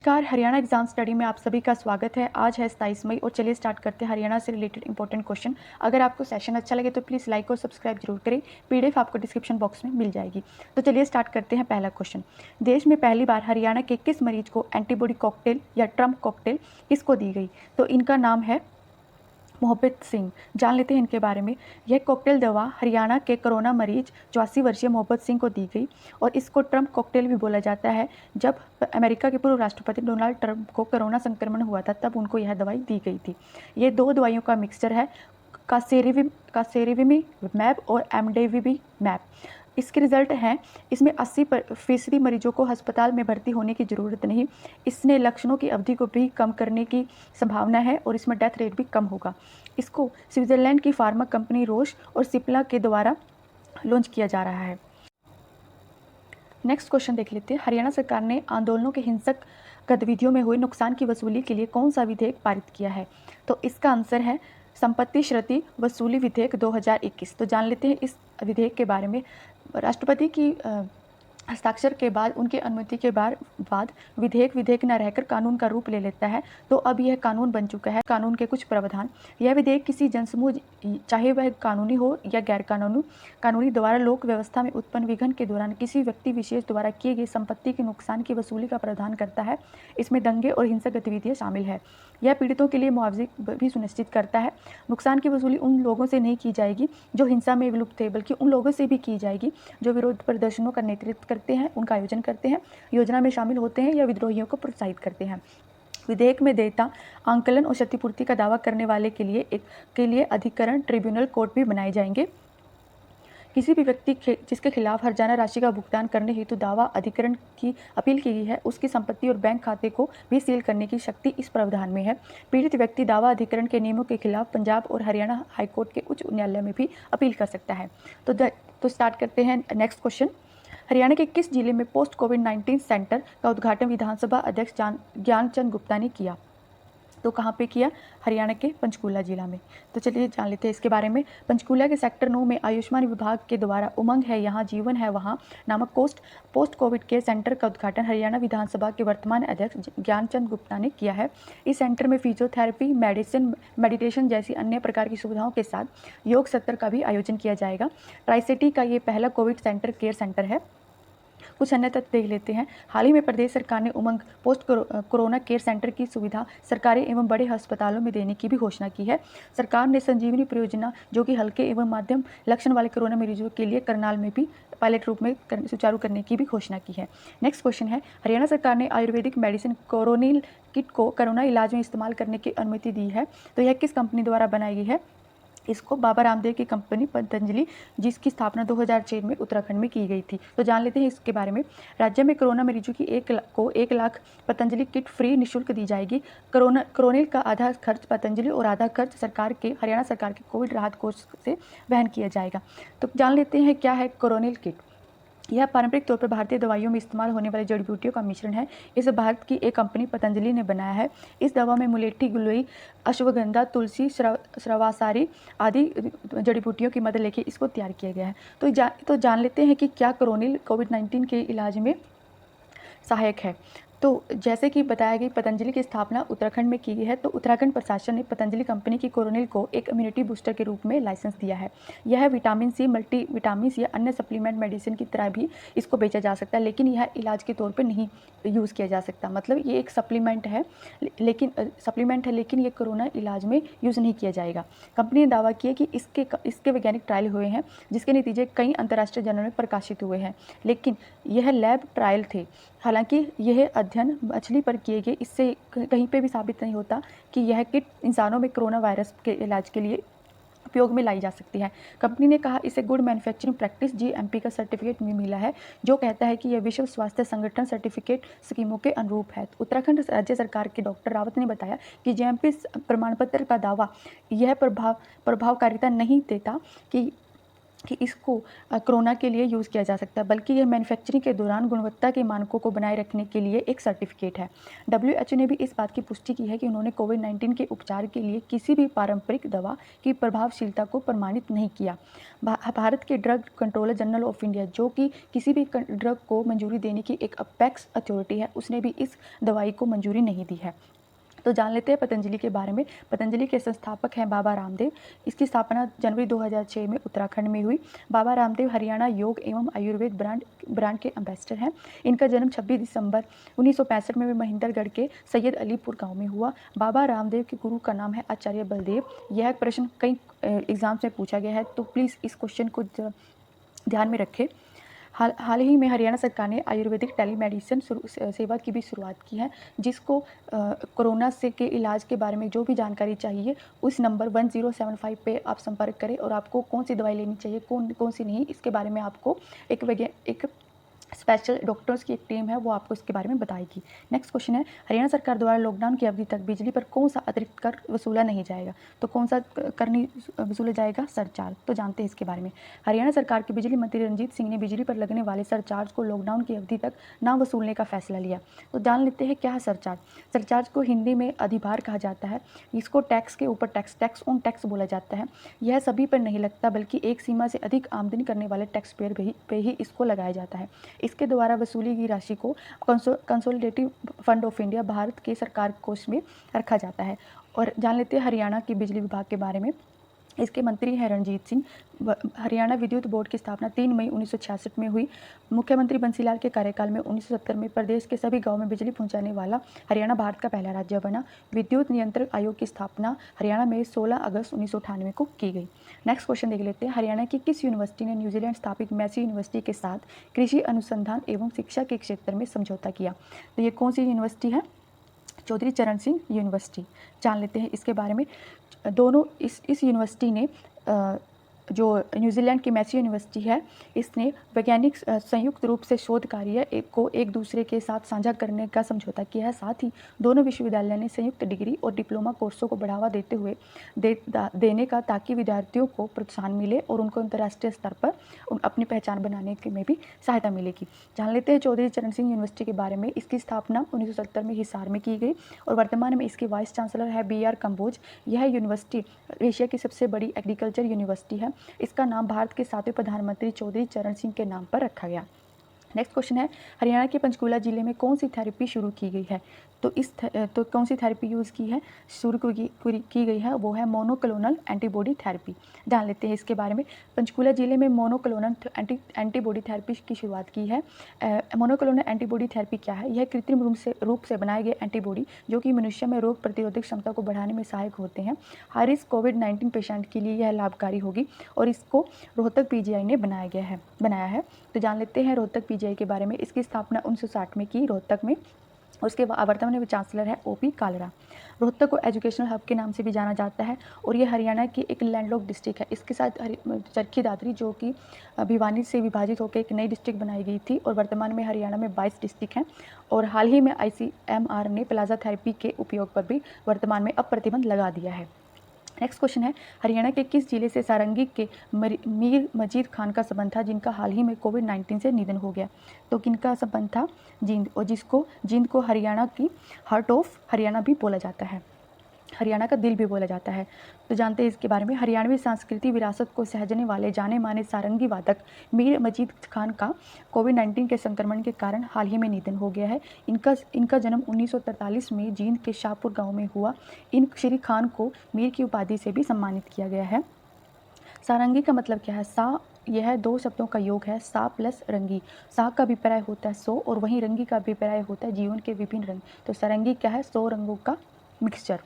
नमस्कार, Haryana exam study में आप सभी का स्वागत है। आज है 27 मई और चलिए स्टार्ट करते हैं हरियाणा से रिलेटेड इंपॉर्टेंट क्वेश्चन। अगर आपको सेशन अच्छा लगे तो प्लीज़ लाइक और सब्सक्राइब जरूर करें। पीडीएफ आपको डिस्क्रिप्शन बॉक्स में मिल जाएगी। तो चलिए स्टार्ट करते हैं। पहला क्वेश्चन, देश में पहली बार हरियाणा के किस मरीज को एंटीबॉडी कॉकटेल या ट्रम्प कॉकटेल किसको दी गई? तो इनका नाम है मोहब्बत सिंह। जान लेते हैं इनके बारे में। यह कॉकटेल दवा हरियाणा के कोरोना मरीज 84 वर्षीय मोहब्बत सिंह को दी गई और इसको ट्रम्प कॉकटेल भी बोला जाता है। जब अमेरिका के पूर्व राष्ट्रपति डोनाल्ड ट्रंप को कोरोना संक्रमण हुआ था तब उनको यह दवाई दी गई थी। ये दो दवाइयों का मिक्सचर है, कासेरिविमैब और एमडेविमैब। इसके रिजल्ट हैं, इसमें 80% मरीजों को अस्पताल में भर्ती होने की ज़रूरत नहीं। इसने लक्षणों की अवधि को भी कम करने की संभावना है और इसमें डेथ रेट भी कम होगा। इसको स्विट्ज़रलैंड की फार्मा कंपनी रोश और सिप्ला के द्वारा लॉन्च किया जा रहा है। नेक्स्ट क्वेश्चन देख लेते हैं। हरियाणा सरकार ने आंदोलनों के हिंसक गतिविधियों में हुए नुकसान की वसूली के लिए कौन सा विधेयक पारित किया है? तो इसका आंसर है संपत्ति क्षति वसूली विधेयक 2021। तो जान लेते हैं इस विधेयक के बारे में। राष्ट्रपति की हस्ताक्षर के बाद, उनकी अनुमति के बाद विधेयक न रहकर कानून का रूप ले लेता है। तो अब यह कानून बन चुका है। कानून के कुछ प्रावधान, यह विधेयक किसी जनसमूह, चाहे वह कानूनी हो या गैर कानूनी द्वारा लोक व्यवस्था में उत्पन्न विघ्न के दौरान किसी व्यक्ति विशेष द्वारा किए गए संपत्ति के नुकसान की वसूली का प्रावधान करता है। इसमें दंगे और हिंसक गतिविधियां शामिल है। यह पीड़ितों के लिए मुआवजे भी सुनिश्चित करता है। नुकसान की वसूली उन लोगों से नहीं की जाएगी जो हिंसा में विलुप्त थे, बल्कि उन लोगों से भी की जाएगी जो विरोध प्रदर्शनों का नेतृत्व करते हैं, उनका आयोजन करते हैं, योजना में शामिल होते हैं या विद्रोहियों को प्रोत्साहित करते हैं। विधेयक में देयता, आंकलन और क्षतिपूर्ति का दावा करने वाले के लिए अधिकरण ट्रिब्यूनल कोर्ट भी बनाए जाएंगे। किसी भी व्यक्ति जिसके खिलाफ हर्जाना राशि का भुगतान करने हेतु दावा अधिकरण की अपील की गई है, उसकी संपत्ति और बैंक खाते को भी सील करने की शक्ति इस प्रावधान में है। पीड़ित व्यक्ति दावा अधिकरण के नियमों के खिलाफ पंजाब और हरियाणा हाईकोर्ट के उच्च न्यायालय में भी अपील कर सकता है। तो स्टार्ट करते हैं नेक्स्ट क्वेश्चन। हरियाणा के किस जिले में पोस्ट कोविड-19 सेंटर का उद्घाटन विधानसभा अध्यक्ष ज्ञानचंद गुप्ता ने किया? तो कहाँ पे किया? हरियाणा के पंचकूला जिला में। तो चलिए जान लेते हैं इसके बारे में। पंचकूला के सेक्टर 9 में आयुष्मान विभाग के द्वारा उमंग है यहाँ, जीवन है वहाँ नामक पोस्ट कोविड केयर सेंटर का उद्घाटन हरियाणा विधानसभा के वर्तमान अध्यक्ष ज्ञानचंद गुप्ता ने किया है। इस सेंटर में फिजियोथेरेपी, मेडिटेशन जैसी अन्य प्रकार की सुविधाओं के साथ योग सत्र का भी आयोजन किया जाएगा। ट्राई सिटी का ये पहला कोविड केयर सेंटर है। कुछ अन्य तथ्य देख लेते हैं। हाल ही में प्रदेश सरकार ने उमंग पोस्ट कोरोना केयर सेंटर की सुविधा सरकारी एवं बड़े अस्पतालों में देने की भी घोषणा की है। सरकार ने संजीवनी परियोजना, जो कि हल्के एवं माध्यम लक्षण वाले कोरोना मरीजों के लिए करनाल में भी पायलट रूप में सुचारू करने की भी घोषणा की है। नेक्स्ट क्वेश्चन है, हरियाणा सरकार ने आयुर्वेदिक मेडिसिन कोरोनिल किट को कोरोना इलाज में इस्तेमाल करने की अनुमति दी है। तो यह किस कंपनी द्वारा बनाई गई है? इसको बाबा रामदेव की कंपनी पतंजलि, जिसकी स्थापना 2006 में उत्तराखंड में की गई थी। तो जान लेते हैं इसके बारे में। राज्य में कोरोना मरीजों की 1 लाख पतंजलि किट फ्री निःशुल्क दी जाएगी। कोरोनिल का आधा खर्च पतंजलि और आधा खर्च हरियाणा सरकार के कोविड राहत कोष से वहन किया जाएगा। तो जान लेते हैं क्या है कोरोनिल किट। यह पारंपरिक तौर पर भारतीय दवाइयों में इस्तेमाल होने वाली जड़ी बूटियों का मिश्रण है। इसे भारत की एक कंपनी पतंजलि ने बनाया है। इस दवा में मुलेठी, गिलोई, अश्वगंधा, तुलसी, श्रवासारी आदि जड़ी बूटियों की मदद लेके इसको तैयार किया गया है। तो जान लेते हैं कि क्या कोरोनिल कोविड-19 के इलाज में सहायक है। तो जैसे कि बताया गया, पतंजलि की स्थापना उत्तराखंड में की गई है। तो उत्तराखंड प्रशासन ने पतंजलि कंपनी की कोरोनिल को एक इम्यूनिटी बूस्टर के रूप में लाइसेंस दिया है। यह विटामिन सी, मल्टीविटामिन या अन्य सप्लीमेंट मेडिसिन की तरह भी इसको बेचा जा सकता है, लेकिन यह इलाज के तौर पर नहीं यूज़ किया जा सकता। मतलब ये एक सप्लीमेंट है, लेकिन ये कोरोना इलाज में यूज़ नहीं किया जाएगा। कंपनी ने दावा किया कि इसके वैज्ञानिक ट्रायल हुए हैं, जिसके नतीजे कई अंतर्राष्ट्रीय जर्नल में प्रकाशित हुए हैं, लेकिन यह लैब ट्रायल थे। हालांकि यह अध्ययन मछली पर किए गए, इससे कहीं पे भी साबित नहीं होता कि यह किट इंसानों में कोरोना वायरस के इलाज के लिए उपयोग में लाई जा सकती है। कंपनी ने कहा इसे गुड मैन्युफैक्चरिंग प्रैक्टिस GMP का सर्टिफिकेट भी मिला है, जो कहता है कि यह विश्व स्वास्थ्य संगठन सर्टिफिकेट स्कीमों के अनुरूप है। उत्तराखंड राज्य सरकार के डॉक्टर रावत ने बताया कि GMP प्रमाण पत्र का दावा यह प्रभावकारिता नहीं देता कि कि इसको कोरोना के लिए यूज़ किया जा सकता है, बल्कि यह मैन्युफैक्चरिंग के दौरान गुणवत्ता के मानकों को बनाए रखने के लिए एक सर्टिफिकेट है। डब्ल्यूएचओ ने भी इस बात की पुष्टि की है कि उन्होंने कोविड-19 के उपचार के लिए किसी भी पारंपरिक दवा की प्रभावशीलता को प्रमाणित नहीं किया। भारत के drug controller general of India, जो कि किसी भी ड्रग को मंजूरी देने की एक अपेक्स अथॉरिटी है, उसने भी इस दवाई को मंजूरी नहीं दी है। तो जान लेते हैं पतंजलि के बारे में। पतंजलि के संस्थापक हैं बाबा रामदेव। इसकी स्थापना जनवरी 2006 में उत्तराखंड में हुई। बाबा रामदेव हरियाणा योग एवं आयुर्वेद ब्रांड के एम्बेसडर हैं। इनका जन्म 26 दिसंबर 1965 में महिंदरगढ़ के सैयद अलीपुर गांव में हुआ। बाबा रामदेव के गुरु का नाम है आचार्य बलदेव। यह प्रश्न कई एग्जाम्स में पूछा गया है, तो प्लीज़ इस क्वेश्चन को ध्यान में रखें। हाल ही में हरियाणा सरकार ने आयुर्वेदिक टेलीमेडिसिन सेवा की भी शुरुआत की है, जिसको कोरोना से के इलाज के बारे में जो भी जानकारी चाहिए उस नंबर 1075 पे आप संपर्क करें, और आपको कौन सी दवाई लेनी चाहिए, कौन सी नहीं, इसके बारे में आपको एक स्पेशल डॉक्टर्स की एक टीम है, वो आपको इसके बारे में बताएगी। नेक्स्ट क्वेश्चन है, हरियाणा सरकार द्वारा लॉकडाउन की अवधि तक बिजली पर कौन सा अतिरिक्त कर वसूला नहीं जाएगा? तो कौन सा कर नहीं वसूला जाएगा? सरचार्ज। तो जानते हैं इसके बारे में। हरियाणा सरकार के बिजली मंत्री रणजीत सिंह ने बिजली पर लगने वाले सरचार्ज को लॉकडाउन की अवधि तक ना वसूलने का फैसला लिया। तो जान लेते हैं क्या है सरचार्ज। सरचार्ज को हिंदी में अधिभार कहा जाता है। इसको टैक्स के ऊपर टैक्स ऑन टैक्स बोला जाता है। यह सभी पर नहीं लगता, बल्कि एक सीमा से अधिक आमदनी करने वाले टैक्स पेयर पे ही इसको लगाया जाता है। इसके द्वारा वसूली गई राशि को consolidative fund of India, Bharat के सरकार कोष में रखा जाता है। और जान लेते हैं हरियाणा की बिजली विभाग के बारे में। इसके मंत्री हैं रणजीत सिंह। हरियाणा विद्युत बोर्ड की स्थापना 3 मई 1966 में हुई। मुख्यमंत्री बंसीलाल के कार्यकाल में 1970 में प्रदेश के सभी गांव में बिजली पहुंचाने वाला हरियाणा भारत का पहला राज्य बना। विद्युत नियंत्रक आयोग की स्थापना हरियाणा में 16 अगस्त 1998 को की गई। नेक्स्ट क्वेश्चन देख लेते हैं, हरियाणा की किस यूनिवर्सिटी ने न्यूजीलैंड स्थापित मैसी यूनिवर्सिटी के साथ कृषि अनुसंधान एवं शिक्षा के क्षेत्र में समझौता किया? तो ये कौन सी यूनिवर्सिटी है? चौधरी चरण सिंह यूनिवर्सिटी। जान लेते हैं इसके बारे में। दोनों इस यूनिवर्सिटी ने जो न्यूजीलैंड की मैसी यूनिवर्सिटी है, इसने वैज्ञानिक संयुक्त रूप से शोध कार्य को एक दूसरे के साथ साझा करने का समझौता किया है। साथ ही दोनों विश्वविद्यालय ने संयुक्त डिग्री और डिप्लोमा कोर्सों को बढ़ावा देने का, ताकि विद्यार्थियों को प्रोत्साहन मिले और उनको अंतर्राष्ट्रीय स्तर पर अपनी पहचान बनाने में भी सहायता मिलेगी। जान लेते हैं चौधरी चरण सिंह यूनिवर्सिटी के बारे में। इसकी स्थापना 1970 में हिसार में की गई और वर्तमान में इसकी वाइस चांसलर है BR कंबोज। यह यूनिवर्सिटी एशिया की सबसे बड़ी एग्रीकल्चर यूनिवर्सिटी है। इसका नाम भारत के 7वें प्रधानमंत्री चौधरी चरण सिंह के नाम पर रखा गया। नेक्स्ट क्वेश्चन है, हरियाणा के पंचकूला जिले में कौन सी थेरेपी शुरू की गई है? तो कौन सी थेरेपी यूज़ की है, शुरू की गई है? वो है मोनोक्लोनल एंटीबॉडी थेरेपी। जान लेते हैं इसके बारे में। पंचकूला जिले में मोनोक्लोनल एंटीबॉडी थेरेपी की शुरुआत की है। मोनोक्लोनल एंटीबॉडी थेरेपी क्या है? यह कृत्रिम रूप से बनाए गए एंटीबॉडी जो कि मनुष्य में रोग प्रतिरोधक क्षमता को बढ़ाने में सहायक होते हैं। हाई रिस्क कोविड-19 पेशेंट के लिए यह लाभकारी होगी और इसको रोहतक PGI ने बनाया है। तो जान लेते हैं रोहतक PGI के बारे में। इसकी स्थापना 1960 में की रोहतक में। उसके वर्तमान में चांसलर है OP कालरा। रोहतक को एजुकेशनल हब के नाम से भी जाना जाता है और ये हरियाणा की एक लैंडलॉक डिस्ट्रिक्ट है। इसके साथ चरखी दादरी, जो कि भिवानी से विभाजित होकर एक नई डिस्ट्रिक्ट बनाई गई थी, और वर्तमान में हरियाणा में 22 डिस्ट्रिक्ट हैं। और हाल ही में ICMR ने प्लाजा थेरेपी के उपयोग पर भी वर्तमान में अब प्रतिबंध लगा दिया है। नेक्स्ट क्वेश्चन है, हरियाणा के किस जिले से सारंगी के मीर मजीद खान का संबंध था, जिनका हाल ही में कोविड-19 से निधन हो गया? तो किनका संबंध था? जींद। और जींद को हरियाणा की हार्ट ऑफ हरियाणा भी बोला जाता है, हरियाणा का दिल भी बोला जाता है। तो जानते हैं इसके बारे में। हरियाणवी सांस्कृतिक विरासत को सहेजने वाले जाने माने सारंगी वादक मीर मजीद खान का कोविड-19 के संक्रमण के कारण हाल ही में निधन हो गया है। इनका जन्म 1943 में जींद के शाहपुर गांव में हुआ। इन श्री खान को मीर की उपाधि से भी सम्मानित किया गया है। सारंगी का मतलब क्या है? यह 2 शब्दों का योग है, सा प्लस रंगी। सा का अभिप्राय होता है 100 और वहीं रंगी का अभिप्राय होता है जीवन के विभिन्न रंग। तो सारंगी क्या है? 100 रंगों का मिक्सचर।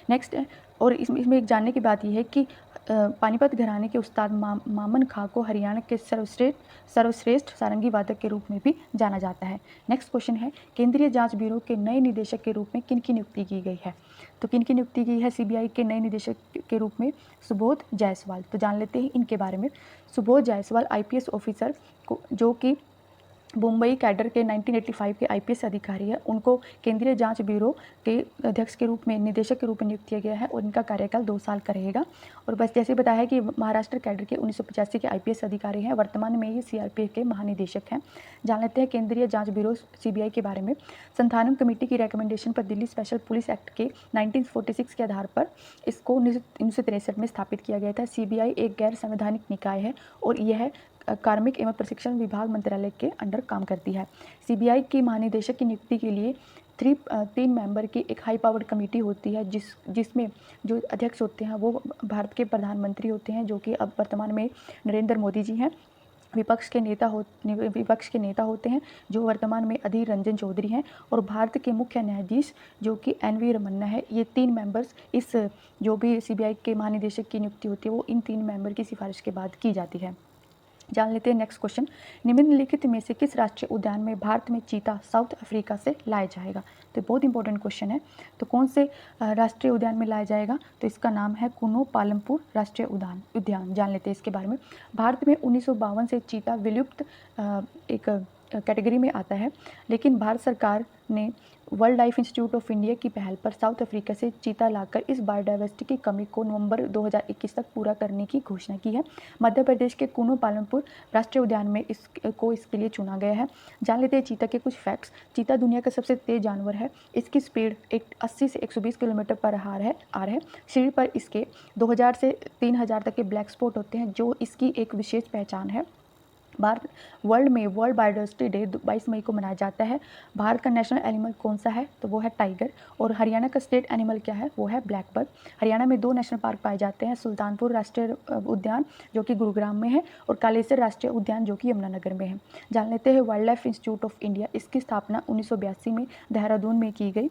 नेक्स्ट है, और इसमें एक जानने की बात यह है कि पानीपत घराने के उस्ताद मामन खां को हरियाणा के सर्वश्रेष्ठ सारंगी वादक के रूप में भी जाना जाता है। नेक्स्ट क्वेश्चन है, केंद्रीय जांच ब्यूरो के नए निदेशक के रूप में किनकी नियुक्ति की गई है? तो किनकी नियुक्ति की है CBI के नए निदेशक के रूप में? सुबोध जायसवाल। तो जान लेते हैं इनके बारे में। सुबोध जायसवाल IPS ऑफिसर को, जो कि मुंबई कैडर के 1985 के आईपीएस अधिकारी है, उनको केंद्रीय जांच ब्यूरो के अध्यक्ष के रूप में, निदेशक के रूप में नियुक्त किया गया है और इनका कार्यकाल 2 साल का रहेगा। और बस जैसे बताया कि महाराष्ट्र कैडर के 1985 के आईपीएस अधिकारी हैं, वर्तमान में ये सीआरपीएफ के महानिदेशक हैं। जान लेते हैं केंद्रीय जांच ब्यूरो सीबीआई के बारे में। संथानम कमेटी की रिकमेंडेशन पर दिल्ली स्पेशल पुलिस एक्ट के 1946 के आधार पर इसको 1963 में स्थापित किया गया था। सीबीआई एक गैर संवैधानिक निकाय है और यह कार्मिक एवं प्रशिक्षण विभाग मंत्रालय के अंडर काम करती है। सीबीआई की महानिदेशक की नियुक्ति के लिए 3 मेंबर की एक हाई पावर्ड कमेटी होती है, जिसमें जो अध्यक्ष होते हैं वो भारत के प्रधानमंत्री होते हैं, जो कि अब वर्तमान में नरेंद्र मोदी जी हैं। विपक्ष के नेता होते हैं, जो वर्तमान में अधीर रंजन चौधरी हैं, और भारत के मुख्य न्यायाधीश जो कि एनवी रमन्ना है। ये 3 मेंबर्स इस जो भी सीबीआई के महानिदेशक की नियुक्ति होती है वो इन 3 मेंबर की सिफारिश के बाद की जाती है। जान लेते हैं नेक्स्ट क्वेश्चन। निम्नलिखित में से किस राष्ट्रीय उद्यान में भारत में चीता साउथ अफ्रीका से लाया जाएगा? तो बहुत इंपॉर्टेंट क्वेश्चन है। तो कौन से राष्ट्रीय उद्यान में लाया जाएगा? तो इसका नाम है कुनो पालमपुर राष्ट्रीय उद्यान। जान लेते हैं इसके बारे में। भारत में 1952 से चीता विलुप्त एक कैटेगरी में आता है, लेकिन भारत सरकार ने world life institute of India की पहल पर साउथ अफ्रीका से चीता लाकर इस बायोडाइवर्सिटी की कमी को नवंबर 2021 तक पूरा करने की घोषणा की है। मध्य प्रदेश के कुनो पालमपुर राष्ट्रीय उद्यान में इसके लिए चुना गया है। जान लेते हैं चीता के कुछ फैक्ट्स। चीता दुनिया का सबसे तेज जानवर है। इसकी स्पीड 80 से 120 किलोमीटर पर आर है। शरीर पर इसके 2000 से 3000 तक के ब्लैक स्पॉट होते हैं, जो इसकी एक विशेष पहचान है। वर्ल्ड बायोडाइवर्सिटी डे 22 मई को मनाया जाता है। भारत का नेशनल एनिमल कौन सा है? तो वो है टाइगर। और हरियाणा का स्टेट एनिमल क्या है? वो है ब्लैक बक। हरियाणा में 2 नेशनल पार्क पाए जाते हैं, सुल्तानपुर राष्ट्रीय उद्यान जो कि गुरुग्राम में है, और कालेसर राष्ट्रीय उद्यान जो कि यमुनानगर में है। जान लेते हैं wild life institute of India. इसकी स्थापना 1982 में देहरादून में की गई,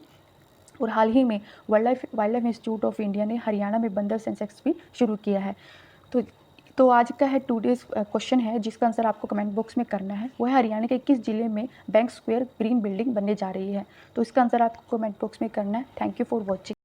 और हाल ही में wild life institute of India ने हरियाणा में बंदर सेंसस भी शुरू किया है। तो आज का है टुडेज क्वेश्चन है, जिसका आंसर आपको कमेंट बॉक्स में करना है। वो है हरियाणा के किस जिले में बैंक स्क्वायर ग्रीन बिल्डिंग बनने जा रही है? तो इसका आंसर आपको कमेंट बॉक्स में करना है। Thank you for watching.